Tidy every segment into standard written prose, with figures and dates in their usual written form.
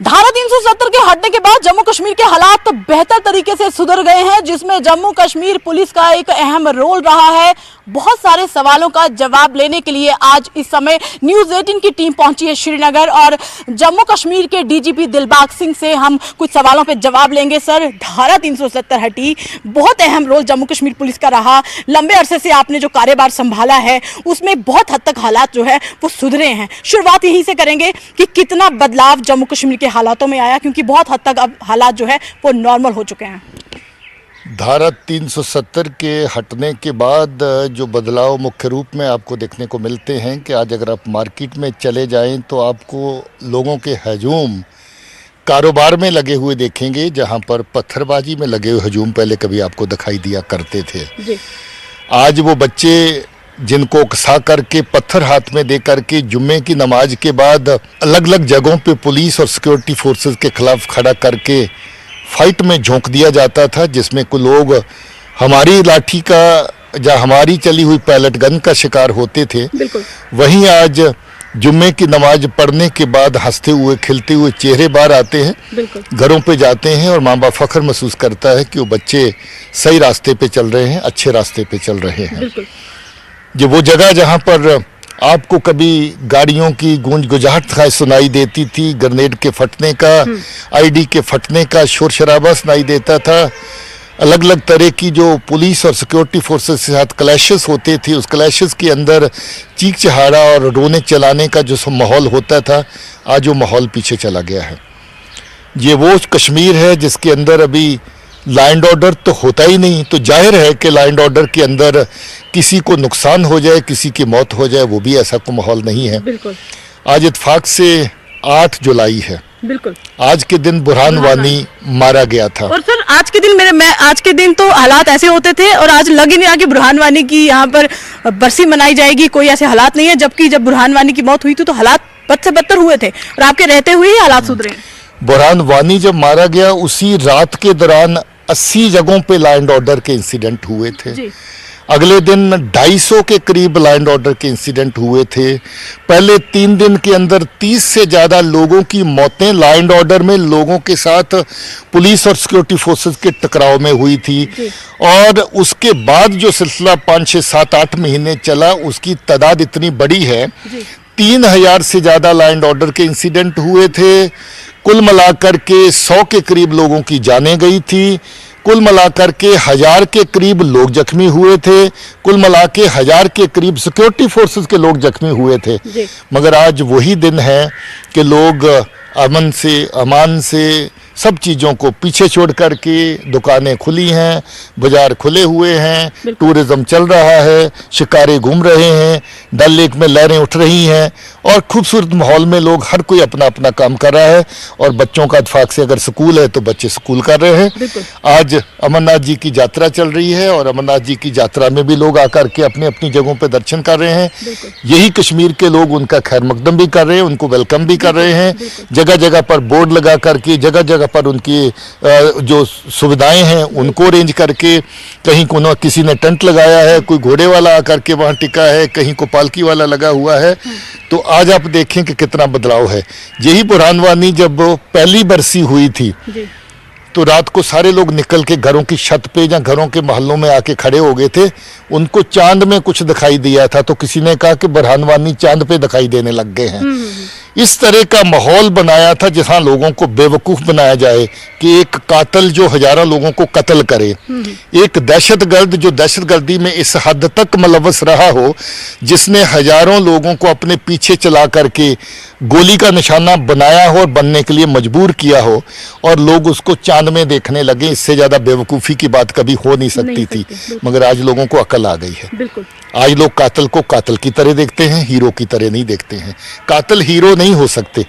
धारा 370 के हटने के बाद जम्मू कश्मीर के हालात बेहतर तरीके से सुधर गए हैं, जिसमें जम्मू कश्मीर पुलिस का एक अहम रोल रहा है। बहुत सारे सवालों का जवाब लेने के लिए आज इस समय न्यूज़ 18 की टीम पहुंची है श्रीनगर और जम्मू कश्मीर के डीजीपी दिलबाग सिंह से हम कुछ सवालों पे जवाब लेंगे। सर, धारा 370 हटी, बहुत अहम रोल जम्मू कश्मीर पुलिस का रहा। लंबे अरसे से आपने जो कार्यभार संभाला है उसमें बहुत हद तक हालात जो है वो सुधरे हैं। शुरुआत यहीं से करेंगे कि कितना बदलाव जम्मू कश्मीर के हालातों में आया, क्योंकि बहुत हद तक अब हालात जो है वो नॉर्मल हो चुके हैं। धारा 370 के हटने के बाद जो बदलाव मुख्य रूप में आपको देखने को मिलते हैं कि आज अगर आप मार्केट में चले जाएं तो आपको लोगों के हजूम कारोबार में लगे हुए देखेंगे, जहां पर पत्थरबाजी में लगे हुए हजूम पहले कभी आपको दिखाई दिया करते थे। जी। आज वो बच्चे जिनको उकसा करके पत्थर हाथ में दे करके जुम्मे की नमाज के बाद अलग अलग जगहों पे पुलिस और सिक्योरिटी फोर्सेस के खिलाफ खड़ा करके फाइट में झोंक दिया जाता था, जिसमें कुछ लोग हमारी लाठी का या हमारी चली हुई पैलेट गन का शिकार होते थे, वहीं आज जुम्मे की नमाज पढ़ने के बाद हंसते हुए खिलते हुए चेहरे बाहर आते हैं, घरों पे जाते हैं और माँ बाप फख्र महसूस करता है कि वो बच्चे सही रास्ते पे चल रहे हैं, अच्छे रास्ते पे चल रहे हैं। जो वो जगह जहाँ पर आपको कभी गाड़ियों की गूंज गुजाहट सुनाई देती थी, ग्रेनेड के फटने का, आईडी के फटने का शोर शराबा सुनाई देता था, अलग अलग तरह की जो पुलिस और सिक्योरिटी फोर्सेस के साथ क्लैशेस होते थे, उस क्लैशेस के अंदर चीख चहाड़ा और रोने चलाने का जो माहौल होता था, आज वो माहौल पीछे चला गया है। ये वो कश्मीर है जिसके अंदर अभी लॉ एंड ऑर्डर तो होता ही नहीं, तो जाहिर है कि लॉ एंड ऑर्डर के अंदर किसी को नुकसान हो जाए, किसी की मौत हो जाए, वो भी ऐसा कोई माहौल नहीं है। आज इत्तेफाक से 8 जुलाई है। आज के दिन बुरहान वानी मारा गया था। और सर, आज के दिन आज के दिन तो हालात ऐसे होते थे और आज लग ही नहीं रहा कि बुरहान वानी की यहाँ पर बरसी मनाई जाएगी, कोई ऐसे हालात नहीं है। जबकि जब बुरहान वानी की मौत हुई थी तो हालात बद से बदतर हुए थे और आपके रहते हुए ही हालात सुधरे। बुरहान वानी जब मारा गया उसी रात के दौरान 80 जगहों पे लॉ एंड ऑर्डर के इंसिडेंट हुए थे। अगले दिन 250 के करीब लॉ एंड ऑर्डर के इंसिडेंट हुए थे। पहले 3 दिन के अंदर 30 से ज़्यादा लोगों की मौतें लॉ एंड ऑर्डर में लोगों के साथ पुलिस और सिक्योरिटी फोर्सेस के टकराव में हुई थी। और उसके बाद जो सिलसिला 5, 6, 7, 8 महीने चला, उसकी तादाद इतनी बड़ी है, 3000 से ज़्यादा लॉ एंड ऑर्डर के इंसिडेंट हुए थे। कुल मिलाकर के 100 के करीब लोगों की जानें गई थी। कुल मिलाकर के 1000 के करीब लोग जख्मी हुए थे। कुल मिला के 1000 के करीब सिक्योरिटी फोर्सेस के लोग जख्मी हुए थे। मगर आज वही दिन है कि लोग अमन से, अमान से, सब चीज़ों को पीछे छोड़ करके दुकानें खुली हैं, बाजार खुले हुए हैं, टूरिज्म चल रहा है, शिकारे घूम रहे हैं, डल लेक में लहरें उठ रही हैं और खूबसूरत माहौल में लोग हर कोई अपना अपना काम कर रहा है। और बच्चों का इत्तेफाक से अगर स्कूल है तो बच्चे स्कूल कर रहे हैं। आज अमरनाथ जी की यात्रा चल रही है और अमरनाथ जी की यात्रा में भी लोग आकर के अपनी अपनी जगहों पर दर्शन कर रहे हैं। यही कश्मीर के लोग उनका खैर मकदम भी कर रहे हैं, उनको वेलकम भी कर रहे हैं। जगह जगह पर बोर्ड लगा करके, जगह जगह पर उनकी जो सुविधाएं हैं उनको अरेंज करके, कहीं को किसी ने टेंट लगाया है, कोई घोड़े वाला आकर के वहाँ टिका है, कहीं को पालकी वाला लगा हुआ है। तो आज आप देखें कि कितना बदलाव है। यही बुरहान वानी जब पहली बरसी हुई थी तो रात को सारे लोग निकल के घरों की छत पे या घरों के मोहल्लों में आके खड़े हो गए थे। उनको चांद में कुछ दिखाई दिया था तो किसी ने कहा कि बुरहान वानी चांद पे दिखाई देने लग गए हैं। इस तरह का माहौल बनाया था जहां लोगों को बेवकूफ़ बनाया जाए कि एक कातिल जो हजारों लोगों को कत्ल करे, एक दहशतगर्द जो दहशतगर्दी में इस हद तक मुलव्वस रहा हो, जिसने हजारों लोगों को अपने पीछे चला करके गोली का निशाना बनाया हो और बनने के लिए मजबूर किया हो और लोग उसको चांद में देखने लगे। इससे ज़्यादा बेवकूफ़ी की बात कभी हो नहीं सकती थी। मगर आज लोगों को अकल आ गई है। आज लोग कातिल को कातिल की तरह देखते हैं, हीरो की तरह नहीं देखते हैं। कातिल हीरो नहीं हो सकते।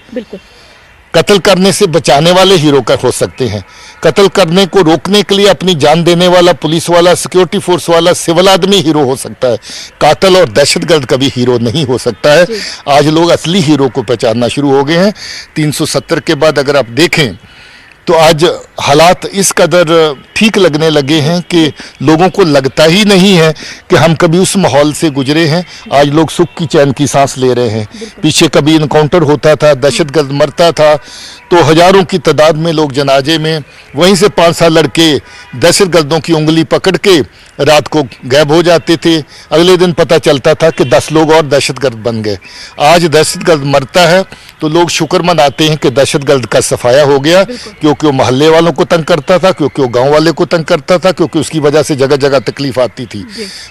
कत्ल करने से बचाने वाले हीरो का हो सकते हैं। कत्ल करने को रोकने के लिए अपनी जान देने वाला पुलिस वाला, सिक्योरिटी फोर्स वाला, सिविल आदमी हीरो हो सकता है। कातिल और दहशतगर्द कभी हीरो नहीं हो सकता है। आज लोग असली हीरो को पहचानना शुरू हो गए हैं। 370 के बाद अगर आप देखें तो आज हालात इस कदर ठीक लगने लगे हैं कि लोगों को लगता ही नहीं है कि हम कभी उस माहौल से गुजरे हैं। आज लोग सुख की चैन की सांस ले रहे हैं। पीछे कभी इनकाउंटर होता था, दहशतगर्द मरता था तो हजारों की तादाद में लोग जनाजे में, वहीं से 5 लड़के दहशतगर्दों की उंगली पकड़ के रात को गायब हो जाते थे। अगले दिन पता चलता था कि 10 लोग और दहशतगर्द बन गए। आज दहशतगर्द मरता है तो लोग शुक्र मनाते हैं कि दहशतगर्द का सफाया हो गया, क्योंकि वो मोहल्ले वालों को तंग करता था, क्योंकि वो गांव वाले को तंग करता था, क्योंकि उसकी वजह से जगह जगह तकलीफ आती थी।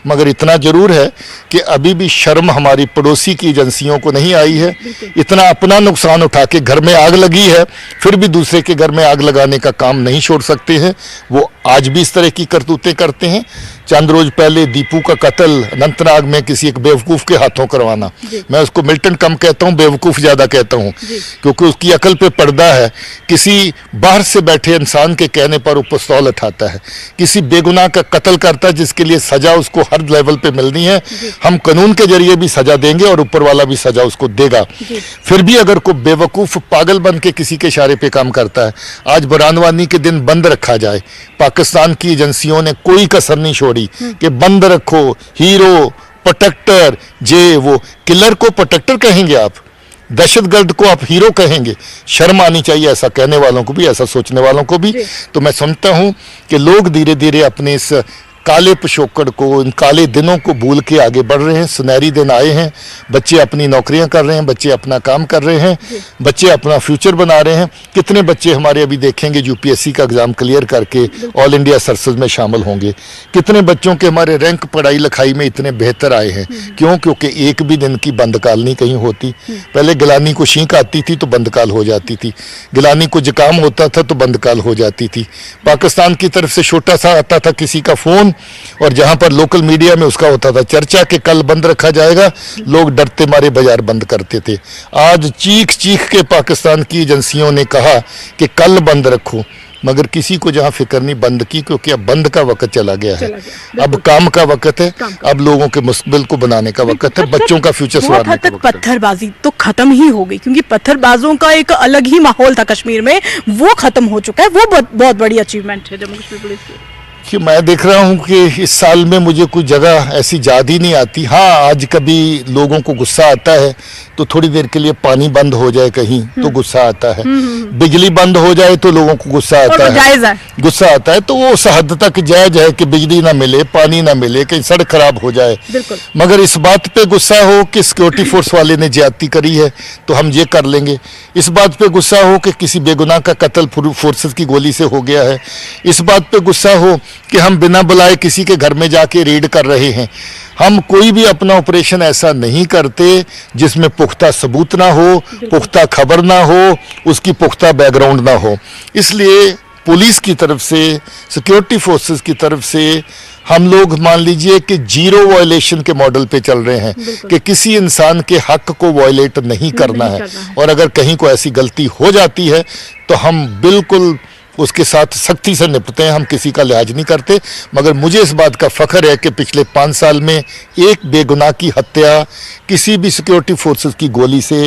मगर इतना जरूर है कि अभी भी शर्म हमारी पड़ोसी की एजेंसियों को नहीं आई है। इतना अपना नुकसान उठा के, घर में आग लगी है फिर भी दूसरे के घर में आग लगाने का काम नहीं छोड़ सकते हैं। वो आज भी इस तरह की करतूतें करते हैं। चंद रोज पहले दीपू का कत्ल अनंतनाग में किसी एक बेवकूफ के हाथों करवाना, मैं उसको मिल्टन कम कहता हूँ, बेवकूफ ज्यादा कहता हूँ, क्योंकि उसकी अकल पे पर्दा है। किसी बाहर से बैठे इंसान के कहने पर वो पिस्तौल उठाता है, किसी बेगुनाह का कत्ल करता है जिसके लिए सजा उसको हर लेवल पे मिलनी है। हम कानून के जरिए भी सजा देंगे और ऊपर वाला भी सजा उसको देगा। फिर भी अगर कोई बेवकूफ पागल बन के किसी के इशारे पे काम करता है, आज बरानवानी के दिन बंद रखा जाए। पाकिस्तान की एजेंसियों ने कोई कसर नहीं छोड़ी कि बंद रखो। हीरो, प्रोटेक्टर, जे वो किलर को प्रोटेक्टर कहेंगे आप, दहशतगर्द को आप हीरो कहेंगे। शर्म आनी चाहिए ऐसा कहने वालों को भी, ऐसा सोचने वालों को भी। तो मैं समझता हूं कि लोग धीरे धीरे अपने इस काले पिछोकड़ को, इन काले दिनों को भूल के आगे बढ़ रहे हैं। सुनहरी दिन आए हैं, बच्चे अपनी नौकरियां कर रहे हैं, बच्चे अपना काम कर रहे हैं, बच्चे अपना फ्यूचर बना रहे हैं। कितने बच्चे हमारे अभी देखेंगे यूपीएससी का एग्जाम क्लियर करके ऑल इंडिया सर्विस में शामिल होंगे। कितने बच्चों के हमारे रैंक पढ़ाई लिखाई में इतने बेहतर आए हैं। क्यों? क्योंकि एक भी दिन की बंदकाल नहीं कहीं होती। पहले गिलानी को छींक आती थी तो बंदकाल हो जाती थी, गिलानी को जुकाम होता था तो बंदकाल हो जाती थी। पाकिस्तान की तरफ से छोटा सा आता था किसी का फोन, और जहां पर लोकल मीडिया में उसका होता था चर्चा कि कल बंद रखा जाएगा, लोग डरते मारे बाजार बंद करते थे। आज चीख चीख के पाकिस्तान की एजेंसियों ने कहा कि कल बंद रखो, मगर किसी को जहां फिक्र नहीं बंद की, क्योंकि अब बंद का वक्त चला गया है। अब काम का वक्त है, अब लोगों के मुस्तकबिल को बनाने का वक्त है, बच्चों का फ्यूचर संवारने का वक्त है। पत्थरबाजी तो खत्म ही हो गई, क्योंकि पत्थरबाजों का एक अलग ही माहौल था कश्मीर में, वो खत्म हो चुका है। वो बहुत बड़ी अचीवमेंट है जम्मू कश्मीर पुलिस की। कि मैं देख रहा हूं कि इस साल में मुझे कोई जगह ऐसी याद ही नहीं आती। हाँ, आज कभी लोगों को गुस्सा आता है तो थोड़ी देर के लिए पानी बंद हो जाए कहीं तो गुस्सा आता है, बिजली बंद हो जाए तो लोगों को गुस्सा आता है, गुस्सा आता है। तो वो उस हद तक जायज है कि बिजली ना मिले, पानी ना मिले, कहीं सड़क खराब हो जाए। मगर इस बात पे गुस्सा हो कि सिक्योरिटी फोर्स वाले ने ज्यादती करी है तो हम ये कर लेंगे, इस बात पे गुस्सा हो कि किसी बेगुनाह का कत्ल फोर्सेस की गोली से हो गया है, इस बात पे गुस्सा हो कि हम बिना बुलाए किसी के घर में जाके रेड कर रहे हैं। हम कोई भी अपना ऑपरेशन ऐसा नहीं करते जिसमें पुख्ता सबूत ना हो, पुख्ता खबर ना हो, उसकी पुख्ता बैकग्राउंड ना हो। इसलिए पुलिस की तरफ से, सिक्योरिटी फोर्सेस की तरफ से हम लोग मान लीजिए कि जीरो वायलेशन के मॉडल पे चल रहे हैं कि किसी इंसान के हक को वायलेट नहीं करना है। और अगर कहीं को ऐसी गलती हो जाती है तो हम बिल्कुल उसके साथ सख्ती से निपटते हैं, हम किसी का लिहाज नहीं करते। मगर मुझे इस बात का फख्र है कि पिछले 5 साल में एक बेगुनाह की हत्या किसी भी सिक्योरिटी फोर्सेस की गोली से,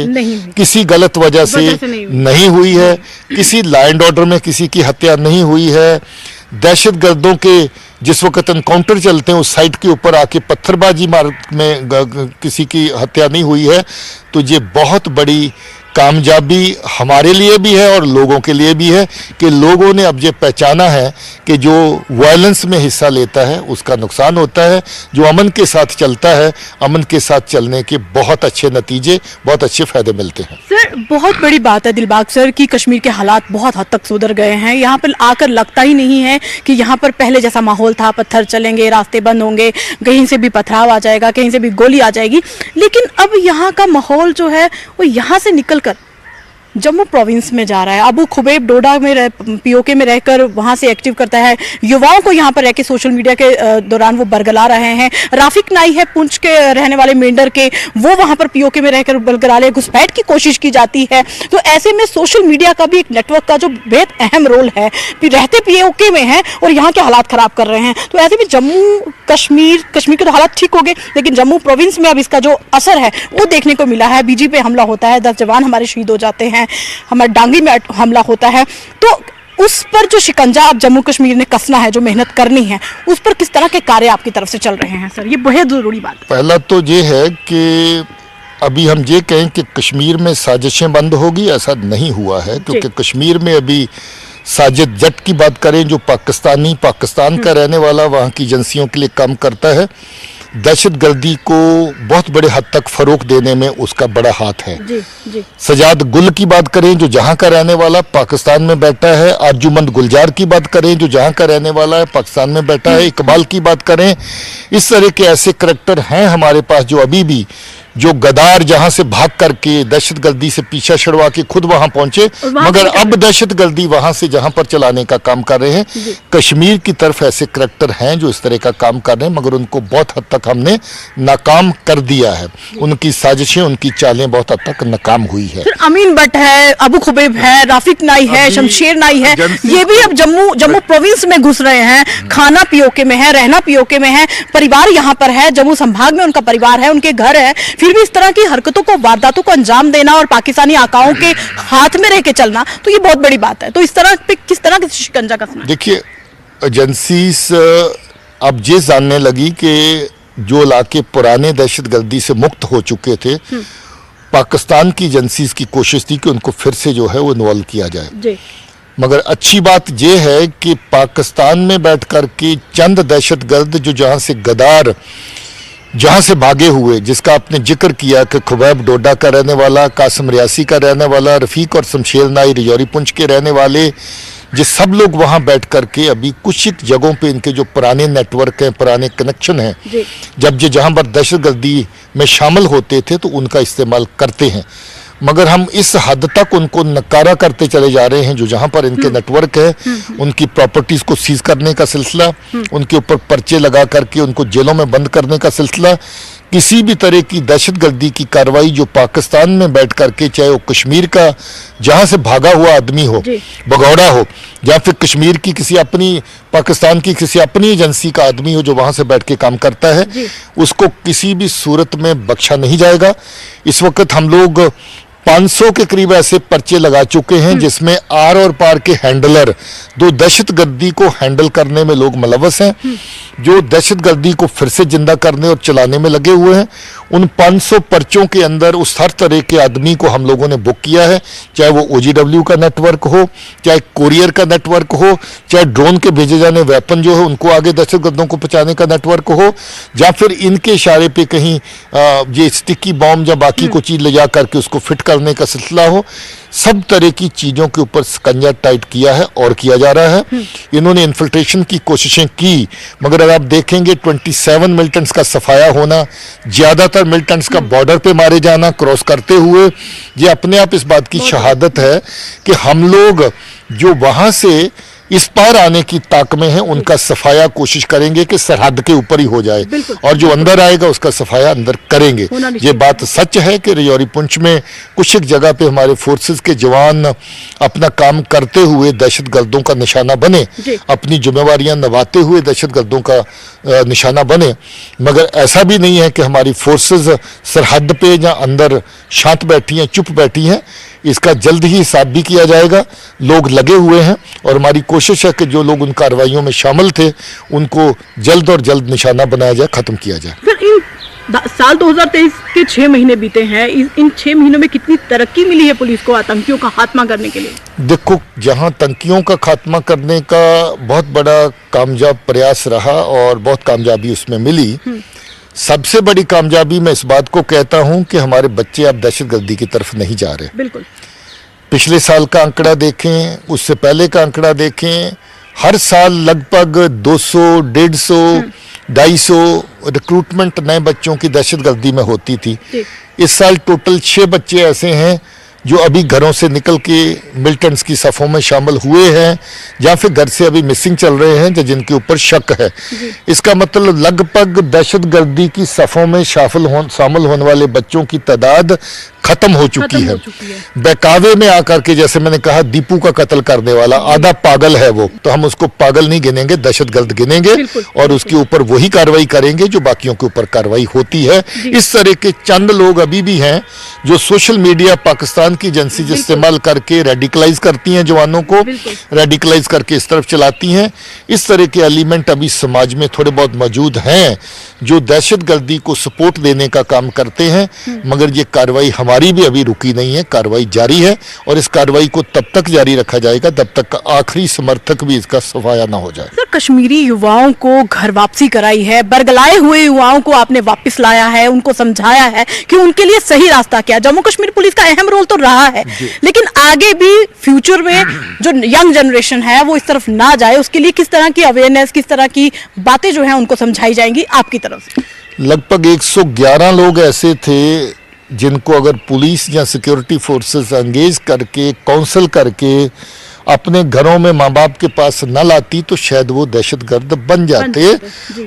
किसी गलत वजह से नहीं हुई है, किसी लॉ एंड ऑर्डर में किसी की हत्या नहीं हुई है। दहशतगर्दों के जिस वक्त एनकाउंटर चलते हैं उस साइट के ऊपर आके पत्थरबाजी मार में किसी की हत्या नहीं हुई है। तो ये बहुत बड़ी कामयाबी हमारे लिए भी है और लोगों के लिए भी है कि लोगों ने अब ये पहचाना है कि जो वायलेंस में हिस्सा लेता है उसका नुकसान होता है, जो अमन के साथ चलता है, अमन के साथ चलने के बहुत अच्छे नतीजे, बहुत अच्छे फायदे मिलते हैं। सर, बहुत बड़ी बात है दिलबाग सर कि कश्मीर के हालात बहुत हद तक सुधर गए हैं। यहाँ पर आकर लगता ही नहीं है कि यहाँ पर पहले जैसा माहौल था, पत्थर चलेंगे, रास्ते बंद होंगे, कहीं से भी पथराव आ जाएगा, कहीं से भी गोली आ जाएगी। लेकिन अब यहाँ का माहौल जो है वो यहाँ से निकल कर जम्मू प्रोविंस में जा रहा है। अबू खुबैब डोडा में पीओके में रहकर वहां से एक्टिव करता है, युवाओं को यहाँ पर रह के सोशल मीडिया के दौरान वो बरगला रहे हैं। राफिक नाई है पुंछ के रहने वाले मेंढर के, वो वहां पर पीओके में रहकर बरगला रहे, घुसपैठ की कोशिश की जाती है। तो ऐसे में सोशल मीडिया का भी एक नेटवर्क का जो बेहद अहम रोल है, रहते पीओके में है और यहाँ के हालात खराब कर रहे हैं। तो ऐसे में जम्मू कश्मीर के तो हालात ठीक हो गए, लेकिन जम्मू प्रोविंस में अब इसका जो असर है वो देखने को मिला है। बीजी पे हमला होता है, 10 जवान हमारे शहीद हो जाते हैं, हमारे डांगी में हमला होता है। तो उस पर जो शिकंजा अब जम्मू कश्मीर ने कसना है, जो मेहनत करनी है, उस पर किस तरह के कार्य आपकी तरफ से चल रहे हैं सर? ये बहुत जरूरी बात है। पहला तो ये है कि अभी हम ये कहें कि कश्मीर में साजिशें बंद होगी, ऐसा नहीं हुआ है, क्योंकि कश्मीर में अभी साजिद जट की बात करें जो पाकिस्तान का रहने वाला वहाँ की एजेंसियों के लिए काम करता है, दहशतगर्दी को बहुत बड़े हद तक फरोग देने में उसका बड़ा हाथ है। जी। सजाद गुल की बात करें जो जहाँ का रहने वाला पाकिस्तान में बैठा है, अर्जुमंद गुलजार की बात करें जो जहाँ का रहने वाला है पाकिस्तान में बैठा है, इकबाल की बात करें, इस तरह के ऐसे करैक्टर हैं हमारे पास जो अभी भी जो गद्दार जहां से भाग करके दहशतगर्दी से पीछा छुड़वा के खुद वहां पहुंचे, मगर अब दहशतगर्दी वहां से जहां पर चलाने का काम कर रहे हैं। कश्मीर की तरफ ऐसे करैक्टर हैं जो इस तरह का काम कर रहे हैं, मगर उनको बहुत हद तक हमने नाकाम कर दिया है। उनकी साजिशें, उनकी चालें बहुत हद तक नाकाम हुई है। अमीन भट्ट है, अबू खुबैब है, राफिक नाई है, शमशेर नाई है, ये भी अब जम्मू प्रोविंस में घुस रहे हैं। खाना पीओके में है, रहना पीओके में है, परिवार यहाँ पर है, जम्मू संभाग में उनका परिवार है, उनके घर है, फिर भी इस तरह की हरकतों को, वारदातों को अंजाम देना और पाकिस्तानी आकाओं के हाथ में रह के चलना, तो ये बहुत बड़ी बात है। तो इस तरह पे किस तरह के शिकंजा कसना? देखिए, एजेंसीज अब ये जानने लगी कि जो इलाके पुराने दहशतगर्दी से मुक्त हो चुके थे, पाकिस्तान की एजेंसीज की कोशिश थी कि उनको फिर से जो है वो इन्वॉल्व किया जाए जी। मगर अच्छी बात यह है कि पाकिस्तान में बैठ कर के चंद दहशतगर्द जो जहां से गद्दार जहां से भागे हुए, जिसका आपने जिक्र किया कि खुबैब डोडा का रहने वाला, कासिम रियासी का रहने वाला, रफीक और शमशेर नाई रिजौरी पुंछ के रहने वाले, ये सब लोग वहां बैठ करके अभी कुछ जगहों पे इनके जो पुराने नेटवर्क हैं, पुराने कनेक्शन हैं, जब ये जहां पर दहशतगर्दी में शामिल होते थे तो उनका इस्तेमाल करते हैं। मगर हम इस हद तक उनको नकारा करते चले जा रहे हैं जो जहां पर इनके नेटवर्क है, उनकी प्रॉपर्टीज को सीज करने का सिलसिला, उनके ऊपर पर्चे लगा करके उनको जेलों में बंद करने का सिलसिला, किसी भी तरह की दहशतगर्दी की कार्रवाई जो पाकिस्तान में बैठ करके, चाहे वो कश्मीर का जहां से भागा हुआ आदमी हो, भगौड़ा हो, या फिर कश्मीर की किसी अपनी, पाकिस्तान की किसी अपनी एजेंसी का आदमी हो जो वहां से बैठ के काम करता है, उसको किसी भी सूरत में बख्शा नहीं जाएगा। इस वक्त हम लोग 500 के करीब ऐसे पर्चे लगा चुके हैं जिसमें आर और पार के हैंडलर, दो दहशतगर्दी को हैंडल करने में लोग मुलव्वस हैं, जो दहशतगर्दी को फिर से जिंदा करने और चलाने में लगे हुए हैं। उन 500 पर्चों के अंदर उस हर तरह के आदमी को हम लोगों ने बुक किया है, चाहे वो OGW का नेटवर्क हो, चाहे कोरियर का नेटवर्क हो, चाहे ड्रोन के भेजे जाने वेपन जो है उनको आगे दहशतगर्दों को पहुंचाने का नेटवर्क हो, या फिर इनके इशारे पे कहीं ये स्टिकी बॉम्ब या बाकी को चीज ले जा करके उसको फिट करने का सिलसिला हो। सब तरह की चीजों के ऊपर स्कंजा टाइट किया है और किया जा रहा है। इन्होंने इन्फिल्ट्रेशन की कोशिशें की, मगर अगर आप देखेंगे 27 मिलिटेंट्स का सफाया होना, ज्यादातर मिलिटेंट्स का बॉर्डर पे मारे जाना क्रॉस करते हुए, ये अपने आप इस बात की शहादत है कि हम लोग जो वहां से इस पार आने की ताक में है उनका सफाया कोशिश करेंगे कि सरहद के ऊपर ही हो जाए, और जो अंदर आएगा उसका सफाया अंदर करेंगे। ये बात सच है कि रिजौरी पुंछ में कुछ एक जगह पे हमारे फोर्सेस के जवान अपना काम करते हुए दहशतगर्दों का निशाना बने, अपनी जिम्मेवारियां निभाते हुए दहशतगर्दों का निशाना बने। मगर ऐसा भी नहीं है कि हमारी फोर्सेस सरहद पे या अंदर शांत बैठी हैं, चुप बैठी हैं। इसका जल्द ही हिसाब भी किया जाएगा। लोग लगे हुए हैं और हमारी कोशिश है कि जो लोग उन कार्रवाइयों में शामिल थे उनको जल्द और जल्द निशाना बनाया जाए, खत्म किया जाए। फिर इन साल 2023 के 6 महीने बीते हैं, इन 6 महीनों में कितनी तरक्की मिली है पुलिस को आतंकियों का खात्मा करने के लिए? देखो, जहां आतंकियों का खात्मा करने का बहुत बड़ा कामयाब प्रयास रहा और बहुत कामयाबी उसमें मिली, सबसे बड़ी कामयाबी मैं इस बात को कहता हूं कि हमारे बच्चे अब दहशतगर्दी की तरफ नहीं जा रहे। बिल्कुल। पिछले साल का आंकड़ा देखें, उससे पहले का आंकड़ा देखें, हर साल लगभग 200, 150, 250 रिक्रूटमेंट नए बच्चों की दहशतगर्दी में होती थी। इस साल टोटल 6 बच्चे ऐसे हैं जो अभी घरों से निकल के मिलिटेंट्स की सफ़ों में शामिल हुए हैं, या फिर घर से अभी मिसिंग चल रहे हैं, जिनके ऊपर शक है। इसका मतलब लगभग दहशतगर्दी की सफ़ों में शामिल होने वाले बच्चों की तादाद खत्म हो चुकी है। बहकावे में आकर के, जैसे मैंने कहा, दीपू का कत्ल करने वाला आधा पागल है वो, तो हम उसको पागल नहीं गिनेंगे, दहशतगर्द गिनेंगे और उसके ऊपर वही कार्रवाई करेंगे जो बाकियों के ऊपर कार्रवाई होती है। इस तरह के चंद लोग अभी भी हैं जो सोशल मीडिया, पाकिस्तान की एजेंसी इस्तेमाल करके रेडिकलाइज करती हैं जवानों को, रेडिकलाइज करके इस तरफ चलाती हैं। इस तरह के एलिमेंट अभी समाज में थोड़े बहुत मौजूद हैं जो दहशतगर्दी को सपोर्ट देने का काम करते हैं, मगर ये कार्रवाई हमारी भी अभी रुकी नहीं है, कार्रवाई जारी है और इस कार्रवाई को तब तक जारी रखा जाएगा तब तक आखिरी समर्थक भी इसका सफाया ना हो जाए। सर, कश्मीरी युवाओं को घर वापसी कराई है, बरगलाए हुए युवाओं को आपने वापस लाया है, उनको समझाया है कि उनके लिए सही रास्ता क्या है। जम्मू कश्मीर पुलिस का अहम रोल तो रहा है, लेकिन आगे भी फ्यूचर में जो यंग जनरेशन है वो इस तरफ ना जाए, उसके लिए किस तरह की अवेयरनेस, किस तरह की बातें जो है उनको समझाई जाएंगी आपकी तरफ से? लगभग 111 लोग ऐसे थे जिनको अगर पुलिस या सिक्योरिटी फोर्सेस एंगेज करके, काउंसिल करके अपने घरों में माँ बाप के पास न लाती तो शायद वो दहशतगर्द बन जाते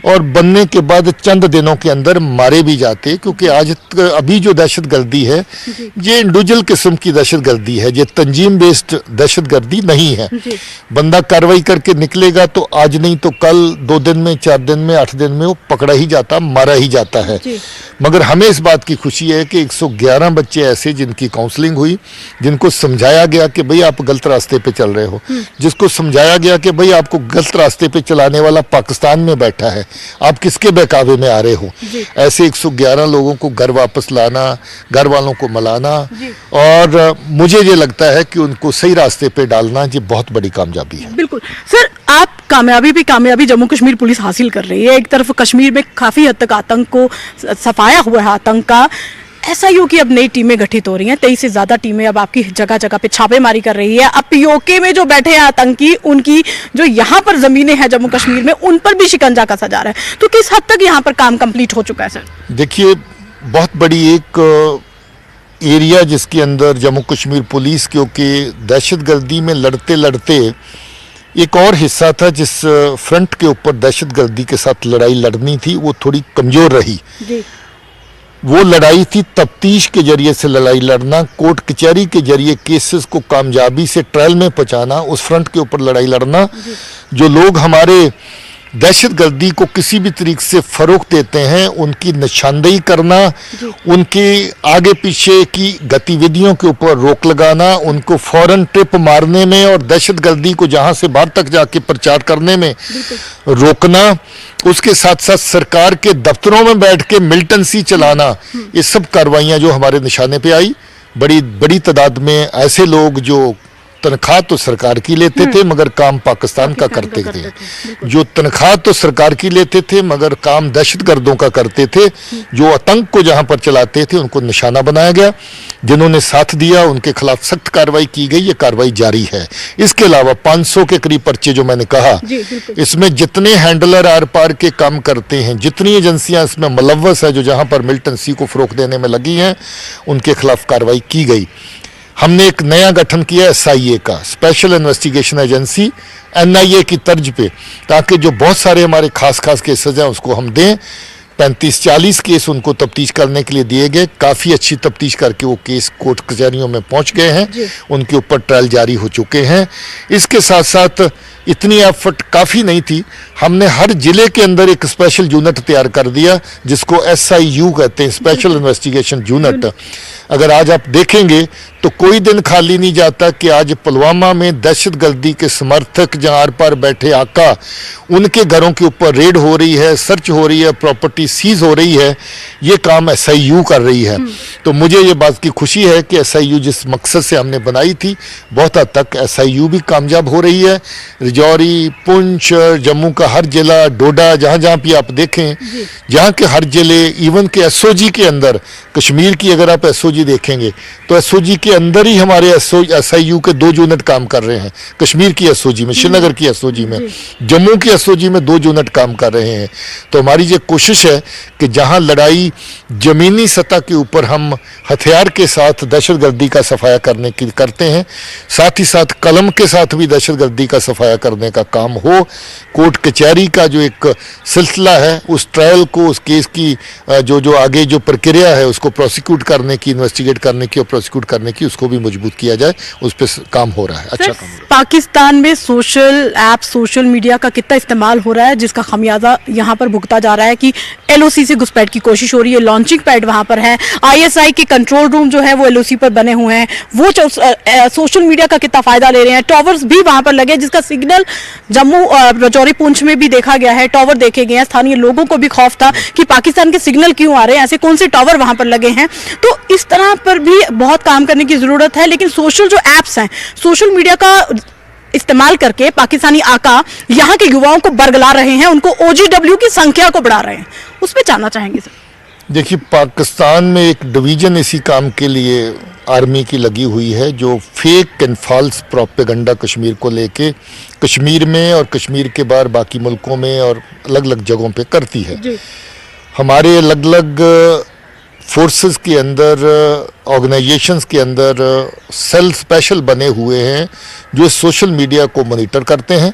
और बनने के बाद चंद दिनों के अंदर मारे भी जाते, क्योंकि आज अभी जो दहशतगर्दी है ये इंडिविजुअल किस्म की दहशतगर्दी है, ये तंजीम बेस्ड दहशतगर्दी नहीं है। बंदा कार्रवाई करके निकलेगा तो आज नहीं तो कल, 2 दिन में, 4 दिन में, 8 दिन में वो पकड़ा ही जाता, मारा ही जाता है। मगर हमें इस बात की खुशी है कि 111 बच्चे ऐसे जिनकी काउंसलिंग हुई, जिनको समझाया गया कि भाई आप गलत रास्ते पे चल रहे हो, जिसको समझाया गया कि भाई आपको गलत रास्ते पे चलाने वाला पाकिस्तान में बैठा है, आप किसके बहकावे में आ रहे हो। ऐसे 111 लोगों को घर वापस लाना, घर वालों को मलाना और मुझे ये लगता है कि उनको सही रास्ते पे डालना ये बहुत बड़ी कामयाबी है। बिल्कुल सर, आप कामयाबी जम्मू कश्मीर पुलिस हासिल कर रही है। एक तरफ कश्मीर में काफी हद तक आतंक को सफाया हुआ है, आतंक का। एसआईयू की अब नई टीमें गठित हो रही हैं, 23 से ज्यादा टीमें अब आपकी जगह जगह पे छापेमारी कर रही है। अब पीओके में जो बैठे हैं आतंकी, उनकी जो यहाँ पर जमीनें हैं जम्मू कश्मीर में, उन पर भी शिकंजा कसा जा रहा है। तो किस हद तक यहाँ पर काम कंप्लीट हो चुका है सर? देखिए, बहुत बड़ी एक एरिया जिसके अंदर जम्मू कश्मीर पुलिस, क्योंकि दहशतगर्दी में लड़ते लड़ते एक और हिस्सा था जिस फ्रंट के ऊपर दहशतगर्दी के साथ लड़ाई लड़नी थी, वो थोड़ी कमजोर रही। वो लड़ाई थी तफ्तीश के जरिए से लड़ाई लड़ना, कोर्ट कचहरी के जरिए केसेस को कामयाबी से ट्रायल में पहुंचाना, उस फ्रंट के ऊपर लड़ाई लड़ना। जो लोग हमारे दहशतगर्दी को किसी भी तरीके से फरोग देते हैं उनकी निशानदेही करना, उनके आगे पीछे की गतिविधियों के ऊपर रोक लगाना, उनको फौरन ट्रिप मारने में और दहशतगर्दी को जहां से बाहर तक जाके प्रचार करने में रोकना, उसके साथ साथ सरकार के दफ्तरों में बैठ के मिलिटेंसी चलाना, ये सब कार्रवाइयां जो हमारे निशाने पे आई। बड़ी बड़ी तादाद में ऐसे लोग जो तनख्वाह तो सरकार की लेते थे मगर काम पाकिस्तान का करते थे, जो तनख्वाह तो सरकार की लेते थे मगर काम दहशतगर्दों का करते थे, जो आतंक को जहां पर चलाते थे उनको निशाना बनाया गया। जिन्होंने साथ दिया उनके खिलाफ सख्त कार्रवाई की गई, ये कार्रवाई जारी है। इसके अलावा 500 के करीब पर्चे जो मैंने कहा, इसमें जितने हैंडलर आर पार के काम करते हैं, जितनी एजेंसियां इसमें मुलव्वस है जो जहां पर मिलिटेंसी को फरोग देने में लगी हैं, उनके खिलाफ कार्रवाई की गई। हमने एक नया गठन किया एसआईए का, स्पेशल इन्वेस्टिगेशन एजेंसी, एनआईए की तर्ज पे, ताकि जो बहुत सारे हमारे खास केसेस हैं उसको हम दें। 35-40 केस उनको तफ्तीश करने के लिए दिए गए, काफ़ी अच्छी तफ्तीश करके वो केस कोर्ट कचहरियों में पहुंच गए हैं, उनके ऊपर ट्रायल जारी हो चुके हैं। इसके साथ साथ इतनी एफर्ट काफ़ी नहीं थी, हमने हर जिले के अंदर एक स्पेशल यूनिट तैयार कर दिया जिसको SIU कहते हैं, स्पेशल इन्वेस्टिगेशन यूनिट। अगर आज आप देखेंगे तो कोई दिन खाली नहीं जाता कि आज पुलवामा में दहशतगर्दी के समर्थक जहां आर पार बैठे आका, उनके घरों के ऊपर रेड हो रही है, सर्च हो रही है, प्रॉपर्टी सीज हो रही है, ये काम SIU कर रही है। तो मुझे ये बात की खुशी है कि SIU जिस मकसद से हमने बनाई थी, बहुत हद तक SIU भी कामयाब हो रही है। राजौरी, पुंछ, जम्मू का हर जिला, डोडा, जहाँ जहाँ भी आप देखें, जहाँ के हर जिले, इवन के SOG के अंदर, कश्मीर की अगर आप SOG देखेंगे तो SOG के अंदर ही हमारे SIU के 2 यूनिट काम कर रहे हैं। कश्मीर की SOG में, श्रीनगर की SOG में, जम्मू की SOG में 2 यूनिट काम कर रहे हैं। तो हमारी ये कोशिश है कि जहां लड़ाई जमीनी सतह के ऊपर हम हथियार के साथ दहशतगर्दी का सफाया करने की करते हैं, साथ ही साथ कलम के साथ भी दहशतगर्दी का सफाया करने का काम हो, कोर्ट कचहरी का जो एक सिलसिला है उस ट्रायल को, उस केस की जो आगे जो प्रक्रिया है उसको प्रोसिक्यूट करने की, इन्वेस्टिगेट करने की और प्रोसिक्यूट करने की, उसको भी मजबूत किया जाए, उस पर काम हो रहा है, अच्छा काम हो रहा है। पाकिस्तान में सोशल ऐप, सोशल मीडिया का कितना इस्तेमाल हो रहा है जिसका खमियाजा यहाँ पर भुगता जा रहा है कि LOC से घुसपैठ की कोशिश हो रही है, लॉन्चिंग पैड वहां पर है, ISI के कंट्रोल रूम जो है वो LOC पर बने हुए हैं, वो सोशल मीडिया का कितना फायदा ले रहे हैं, टावर्स भी वहां पर लगे जिसका सिग्नल जम्मू राजौरी पुंछ में भी देखा गया है, टावर देखे गए हैं, स्थानीय लोगों को भी खौफ था कि पाकिस्तान के सिग्नल क्यों आ रहे हैं, ऐसे कौन से टावर वहां पर लगे हैं। तो इस तरह पर भी बहुत काम करने की जरूरत है, लेकिन सोशल जो एप्स हैं, सोशल मीडिया का इस्तेमाल करके पाकिस्तानी आका यहाँ के युवाओं को बरगला रहे हैं, उनको OGW की संख्या को बढ़ा रहे हैं, उस पर जानना चाहेंगे सर। देखिए, पाकिस्तान में एक डिवीजन इसी काम के लिए आर्मी की लगी हुई है जो fake and false propaganda Kashmir को लेके कश्मीर में और कश्मीर के बाहर बाकी मुल्कों में और अलग अलग जगहों पे करती है। हमारे अलग अलग फोर्सेस के अंदर, ऑर्गेनाइजेशंस के अंदर सेल स्पेशल बने हुए हैं जो सोशल मीडिया को मॉनिटर करते हैं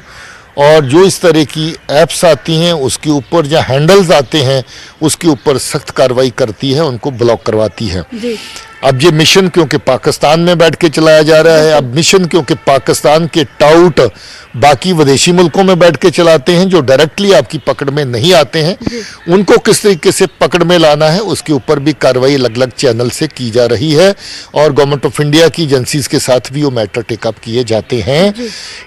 और जो इस तरह की ऐप्स आती हैं उसके ऊपर या हैंडल्स आते हैं उसके ऊपर सख्त कार्रवाई करती है, उनको ब्लॉक करवाती है। अब ये मिशन क्योंकि पाकिस्तान में बैठ के चलाया जा रहा है, अब मिशन क्योंकि पाकिस्तान के टाउट बाकी विदेशी मुल्कों में बैठ के चलाते हैं जो डायरेक्टली आपकी पकड़ में नहीं आते हैं, उनको किस तरीके से पकड़ में लाना है उसके ऊपर भी कार्रवाई अलग अलग चैनल से की जा रही है और गवर्नमेंट ऑफ इंडिया की एजेंसीज के साथ भी वो मैटर टेकअप किए जाते हैं।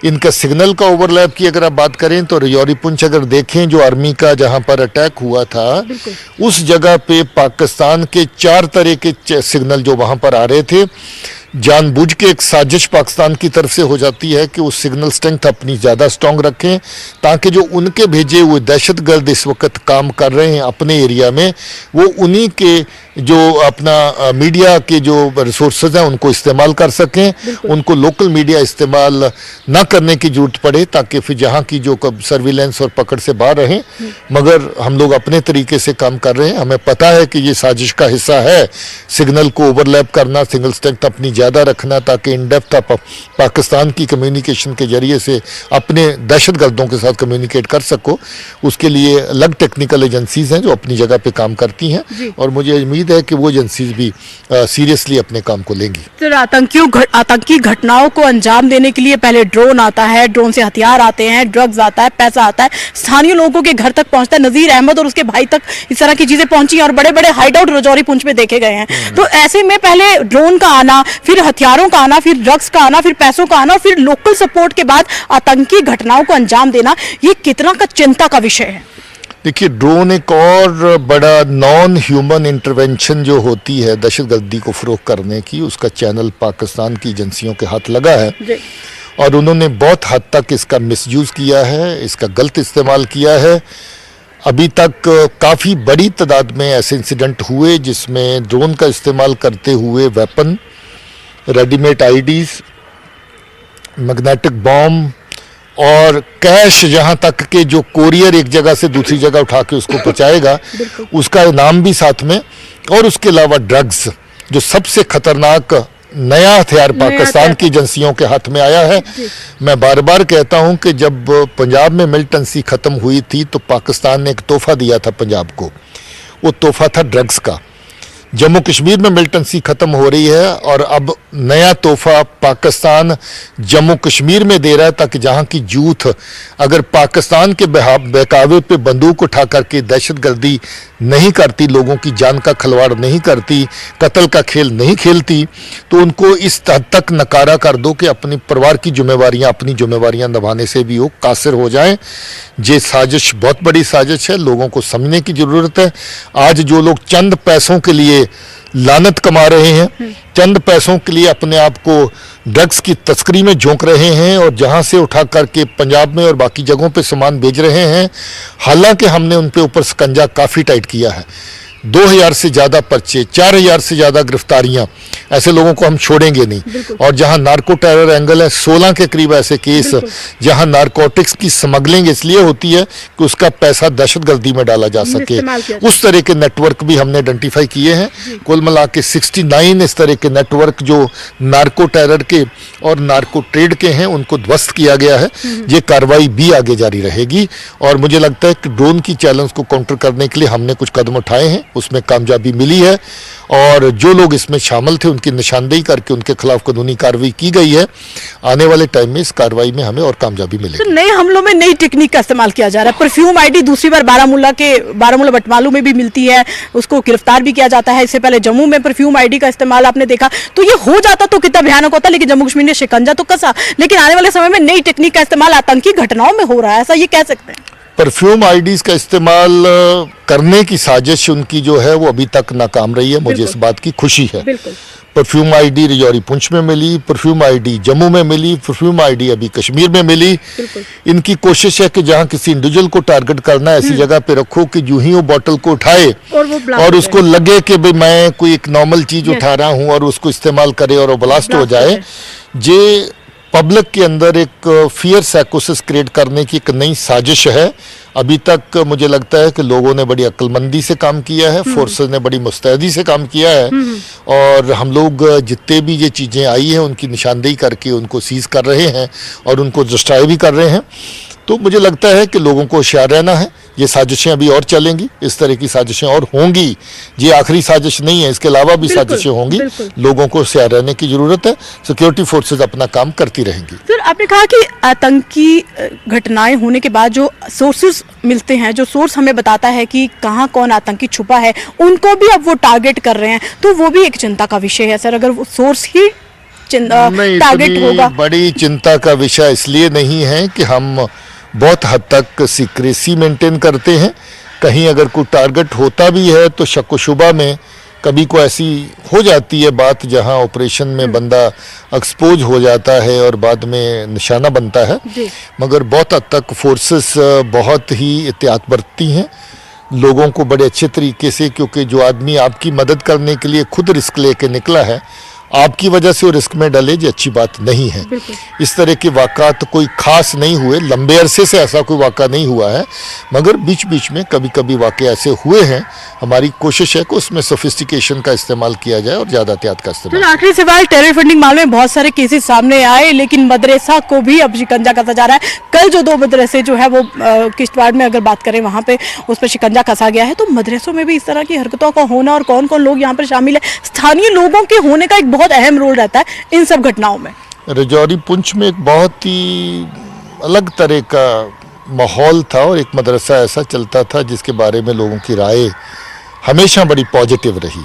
इनका सिग्नल का ओवरलैप की अगर आप बात करें तो राजौरी पुंछ अगर देखें जो आर्मी का जहां पर अटैक हुआ था उस जगह पे पाकिस्तान के 4 तरह के सिग्नल जो वहां पर आ रहे थे, जानबूझ के एक साजिश पाकिस्तान की तरफ से हो जाती है कि उस सिग्नल स्ट्रेंथ अपनी ज़्यादा स्ट्रॉन्ग रखें ताकि जो उनके भेजे हुए दहशतगर्द इस वक्त काम कर रहे हैं अपने एरिया में वो उन्हीं के जो अपना मीडिया के जो रिसोर्सेज हैं उनको इस्तेमाल कर सकें, उनको लोकल मीडिया इस्तेमाल ना करने की जरूरत पड़े ताकि फिर जहाँ की जो सर्विलेंस और पकड़ से बाहर रहें। मगर हम लोग अपने तरीके से काम कर रहे हैं, हमें पता है कि ये साजिश का हिस्सा है सिग्नल को ओवरलैप करना, सिग्नल स्ट्रेंथ अपनी ज़्यादा रखना ताकि इन डेप्थ आप पाकिस्तान की कम्युनिकेशन के जरिए से अपने दहशतगर्दों के साथ कम्युनिकेट कर सको। उसके लिए अलग टेक्निकल एजेंसीज हैं जो अपनी जगह पे काम करती हैं और मुझे उम्मीद है कि वो एजेंसीज भी सीरियसली अपने काम को लेंगी। सर, आतंकी घटनाओं को अंजाम देने के लिए पहले ड्रोन आता है, ड्रोन से हथियार आते हैं, ड्रग्स आता है, पैसा आता है, स्थानीय लोगों के घर तक पहुंचता है। नजीर अहमद और उसके भाई तक इस तरह की चीजें पहुंची और बड़े बड़े हाइडआउट राजौरी पुंछ में देखे गए हैं। तो ऐसे में पहले ड्रोन का आना, फिर हथियारों का आना, फिर ड्रग्स का आना, फिर पैसों का आना, फिर लोकल सपोर्ट के बाद आतंकी घटनाओं को अंजाम देना, ये कितना का चिंता का विषय है। देखिए, ड्रोन एक और बड़ा नॉन ह्यूमन इंटरवेंशन जो होती है दहशतगर्दी को फरोग करने की, उसका चैनल पाकिस्तान की एजेंसियों के हाथ लगा है और उन्होंने बहुत हद तक इसका मिसयूज़ किया है, इसका गलत इस्तेमाल किया है। अभी तक काफ़ी बड़ी तादाद में ऐसे इंसिडेंट हुए जिसमें ड्रोन का इस्तेमाल करते हुए weapon, readymade IDs, magnetic bomb और कैश, यहाँ तक के जो कोरियर एक जगह से दूसरी जगह उठा के उसको पहुँचाएगा उसका इनाम भी साथ में, और उसके अलावा ड्रग्स जो सबसे खतरनाक नया हथियार पाकिस्तान की एजेंसियों के हाथ में आया है। मैं बार बार कहता हूं कि जब पंजाब में मिलिटेंसी ख़त्म हुई थी तो पाकिस्तान ने एक तोहफा दिया था पंजाब को, वो तोहफा था ड्रग्स का। जम्मू कश्मीर में मिलिटेंसी ख़त्म हो रही है और अब नया तोहफा पाकिस्तान जम्मू कश्मीर में दे रहा है ताकि जहाँ की यूथ अगर पाकिस्तान के बहकावे पे बंदूक उठा करके दहशतगर्दी नहीं करती, लोगों की जान का खिलवाड़ नहीं करती, कत्ल का खेल नहीं खेलती, तो उनको इस हद तक नकारा कर दो कि अपनी परिवार की अपनी जिम्मेवारियां निभाने से भी वो कासिर हो जाएं। ये साजिश बहुत बड़ी साजिश है, लोगों को समझने की ज़रूरत है। आज जो लोग चंद पैसों के लिए लानत कमा रहे हैं, चंद पैसों के लिए अपने आप को ड्रग्स की तस्करी में झोंक रहे हैं और जहां से उठा करके पंजाब में और बाकी जगहों पे सामान भेज रहे हैं, हालांकि हमने उन पे ऊपर शिकंजा काफ़ी टाइट किया है, 2000 से ज़्यादा पर्चे, 4000 से ज़्यादा गिरफ्तारियां, ऐसे लोगों को हम छोड़ेंगे नहीं। और जहां नार्को टेरर एंगल है, 16 के करीब ऐसे केस जहां नारकोटिक्स की स्मगलिंग इसलिए होती है कि उसका पैसा दहशतगर्दी में डाला जा सके, उस तरह के नेटवर्क भी हमने आइडेंटिफाई किए हैं। कुल मिला के 69 इस तरह के नेटवर्क जो नार्को टेरर के और नार्को ट्रेड के हैं, उनको ध्वस्त किया गया है। ये कार्रवाई भी आगे जारी रहेगी और मुझे लगता है कि ड्रोन की चैलेंज को काउंटर करने के लिए हमने कुछ कदम उठाए हैं, उसमें कामयाबी मिली है और जो लोग इसमें शामिल थे उनकी निशानदेही करके उनके खिलाफ कानूनी कार्रवाई की गई है। आने वाले टाइम में इस कार्रवाई में हमें और कामयाबी मिलेगी। तो नए हमलों में नई टेक्निक का इस्तेमाल किया जा रहा है। परफ्यूम आईडी दूसरी बार बारामूला बटमालू में भी मिलती है, उसको गिरफ्तार भी किया जाता है। इससे पहले जम्मू में परफ्यूम आईडी का इस्तेमाल आपने देखा, तो ये हो जाता तो कितना भयानक होता, लेकिन जम्मू कश्मीर ने शिकंजा तो कसा। लेकिन आने वाले समय में नई टेक्निक का इस्तेमाल आतंकी घटनाओं में हो रहा है, ऐसा ये कह सकते हैं। परफ्यूम आईडीज का इस्तेमाल करने की साजिश उनकी जो है वो अभी तक नाकाम रही है, मुझे इस बात की खुशी है। परफ्यूम आईडी रजौरी पुंछ में मिली, परफ्यूम आईडी जम्मू में मिली, परफ्यूम आईडी अभी कश्मीर में मिली। इनकी कोशिश है कि जहां किसी इंडिविजुअल को टारगेट करना है, ऐसी जगह पे रखो कि यूं ही वो बोतल को उठाए और उसको लगे कि भाई मैं कोई एक नॉर्मल चीज उठा रहा हूं और उसको इस्तेमाल करे और वो ब्लास्ट हो जाए। ये पब्लिक के अंदर एक फियर साइकोसिस क्रिएट करने की एक नई साजिश है। अभी तक मुझे लगता है कि लोगों ने बड़ी अक्लमंदी से काम किया है, फोर्सेस ने बड़ी मुस्तैदी से काम किया है और हम लोग जितने भी ये चीज़ें आई हैं उनकी निशानदेही करके उनको सीज कर रहे हैं और उनको डिस्ट्रॉय भी कर रहे हैं। तो मुझे लगता है कि लोगों को होशियार रहना है। ये साजिशें अभी और चलेंगी, इस तरह की साजिशें और होंगी। ये आखिरी साजिश नहीं है, इसके अलावा भी साजिशें होंगी। लोगों को होशियार रहने की जरूरत है। सिक्योरिटी फोर्सेस अपना काम करती रहेंगी। सर, आपने कहा कि आतंकी घटनाएं होने के बाद जो सोर्सेस मिलते हैं, जो सोर्स हमें बताता है कि कहाँ कौन आतंकी छुपा है, उनको भी अब वो टारगेट कर रहे हैं, तो वो भी एक चिंता का विषय है। सर, अगर वो सोर्स ही टारगेट होगा, बड़ी चिंता का विषय इसलिए नहीं है कि हम बहुत हद तक सीक्रेसी मेंटेन करते हैं। कहीं अगर कोई टारगेट होता भी है तो शक व शुबा में कभी को ऐसी हो जाती है बात जहां ऑपरेशन में बंदा एक्सपोज हो जाता है और बाद में निशाना बनता है। मगर बहुत हद तक फोर्सेस बहुत ही एहतियात बरतती हैं लोगों को बड़े अच्छे तरीके से, क्योंकि जो आदमी आपकी मदद करने के लिए खुद रिस्क लेके निकला है, आपकी वजह से वो रिस्क में डले, ये अच्छी बात नहीं है। इस तरह के वाक़ात कोई खास नहीं हुए, लंबे अरसे से ऐसा कोई वाक़ा नहीं हुआ है, मगर बीच बीच में कभी कभी वाक़े ऐसे हुए हैं। हमारी कोशिश है कि उसमें सोफिस्टिकेशन का इस्तेमाल किया जाए और ज़्यादा एहतियात का इस्तेमाल। तो आखिरी सवाल, टेरर फंडिंग मामले में बहुत सारे केसेस सामने आए, लेकिन मदरसा को भी अब शिकंजा कसा जा रहा है। कल जो 2 मदरसे जो है वो किश्तवाड़ में अगर बात करें, वहाँ पे उस पर शिकंजा कसा गया है। तो मदरसों में भी इस तरह की हरकतों का होना और कौन कौन लोग यहाँ पर शामिल है, स्थानीय लोगों के होने का एक बहुत अहम रोल रहता है इन सब घटनाओं में। रजौरी पुंछ में एक बहुत ही अलग तरह का माहौल था और एक मदरसा ऐसा चलता था जिसके बारे में लोगों की राय हमेशा बड़ी पॉजिटिव रही,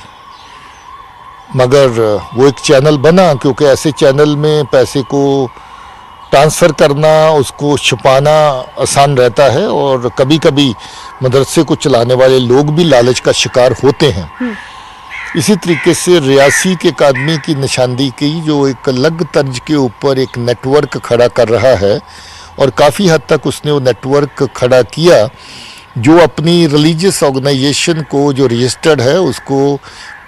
मगर वो एक चैनल बना, क्योंकि ऐसे चैनल में पैसे को ट्रांसफ़र करना, उसको छुपाना आसान रहता है और कभी कभी मदरसे को चलाने वाले लोग भी लालच का शिकार होते हैं। इसी तरीके से रियासी के एक आदमी की निशानदेही की जो एक अलग तर्ज के ऊपर एक नेटवर्क खड़ा कर रहा है और काफ़ी हद तक उसने वो नेटवर्क खड़ा किया जो अपनी रिलीजियस ऑर्गेनाइजेशन को जो रजिस्टर्ड है उसको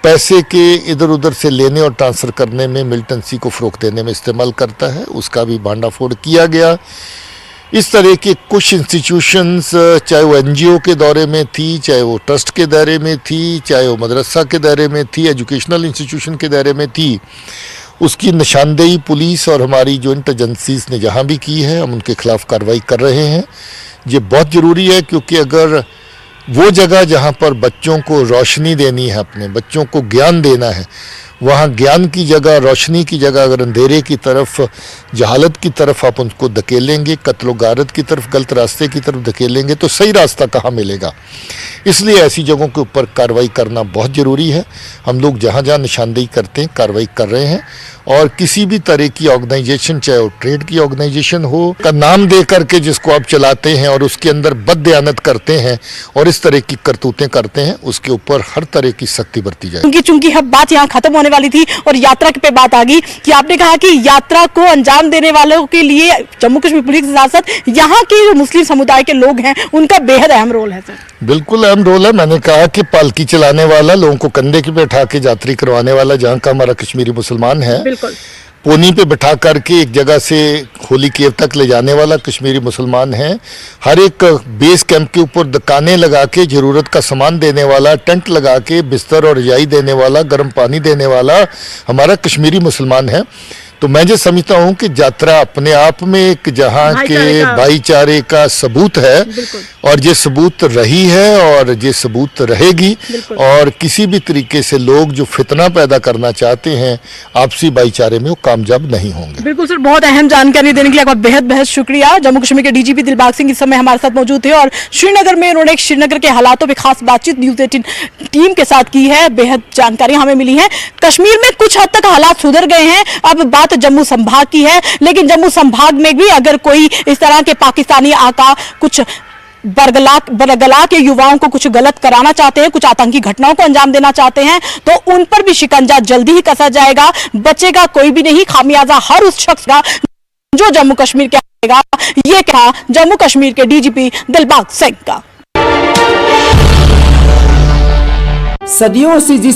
पैसे के इधर उधर से लेने और ट्रांसफ़र करने में, मिलिटेंसी को फ़रोग़ देने में इस्तेमाल करता है। उसका भी भांडाफोड़ किया गया। इस तरह के कुछ इंस्टीट्यूशंस, चाहे वो एनजीओ के दौरे में थी, चाहे वो ट्रस्ट के दायरे में थी, चाहे वो मदरसा के दायरे में थी, एजुकेशनल इंस्टीट्यूशन के दायरे में थी, उसकी निशानदेही पुलिस और हमारी जॉइंट एजेंसीज ने जहाँ भी की है, हम उनके खिलाफ कार्रवाई कर रहे हैं। ये बहुत ज़रूरी है, क्योंकि अगर वो जगह जहाँ पर बच्चों को रोशनी देनी है, अपने बच्चों को ज्ञान देना है, वहाँ ज्ञान की जगह, रोशनी की जगह अगर अंधेरे की तरफ, जहालत की तरफ आप उनको धकेलेंगे, कत्ल गारत की तरफ, गलत रास्ते की तरफ धकेलेंगे, तो सही रास्ता कहाँ मिलेगा। इसलिए ऐसी जगहों के ऊपर कार्रवाई करना बहुत ज़रूरी है। हम लोग जहाँ जहाँ निशानदेही करते हैं कार्रवाई कर रहे हैं और किसी भी तरह की ऑर्गेनाइजेशन, चाहे वो ट्रेड की ऑर्गेनाइजेशन हो, का नाम दे करके जिसको आप चलाते हैं और उसके अंदर बददयानत करते हैं और इस जिस तरह की करतूतें करते हैं उसके ऊपर हर तरह की सख्ती बरती जाए। चूंकि अब बात यहाँ खत्म होने वाली थी और यात्रा पे बात आ गई कि आपने कहा कि यात्रा को अंजाम देने वालों के लिए जम्मू कश्मीर पुलिस के साथ साथ यहाँ के जो मुस्लिम समुदाय के लोग हैं उनका बेहद अहम रोल है सर। बिल्कुल अहम रोल है। मैंने कहा कि पालकी चलाने वाला, लोगों को कंधे पे बैठा के यात्री करवाने वाला, जहाँ का हमारा कश्मीरी मुसलमान है, बिल्कुल पोनी पे बिठा करके एक जगह से होली केव तक ले जाने वाला कश्मीरी मुसलमान है, हर एक बेस कैंप के ऊपर दुकानें लगा के जरूरत का सामान देने वाला, टेंट लगा के बिस्तर और रजाई देने वाला, गर्म पानी देने वाला हमारा कश्मीरी मुसलमान है। तो मैं जो समझता हूँ कि यात्रा अपने आप में एक जहाँ के भाईचारे का सबूत है और ये सबूत रही है और ये सबूत रहेगी। और किसी भी तरीके से लोग जो फितना पैदा करना चाहते हैं आपसी भाईचारे में वो कामयाब नहीं होंगे। बिल्कुल सर, बहुत अहम जानकारी देने के लिए आपका बेहद बेहद शुक्रिया। जम्मू कश्मीर के डीजीपी दिलबाग सिंह इस समय हमारे साथ मौजूद थे और श्रीनगर में उन्होंने श्रीनगर के हालातों पे खास बातचीत न्यूज़ 18 टीम के साथ की है। बेहद जानकारी हमें मिली है। कश्मीर में कुछ हद तक हालात सुधर गए हैं। अब बात जम्मू संभाग की है, लेकिन जम्मू संभाग में भी अगर कोई इस तरह के पाकिस्तानी आका कुछ बरगला के युवाओं को कुछ गलत कराना चाहते हैं, कुछ आतंकी घटनाओं को अंजाम देना चाहते हैं, तो उन पर भी शिकंजा जल्दी ही कसा जाएगा। बचेगा कोई भी नहीं। खामियाजा हर उस शख्स का जो जम्मू कश्मीर के आएगा। ये कहा जम्मू कश्मीर के डीजीपी दिलबाग सिंह का। सदियों से जिस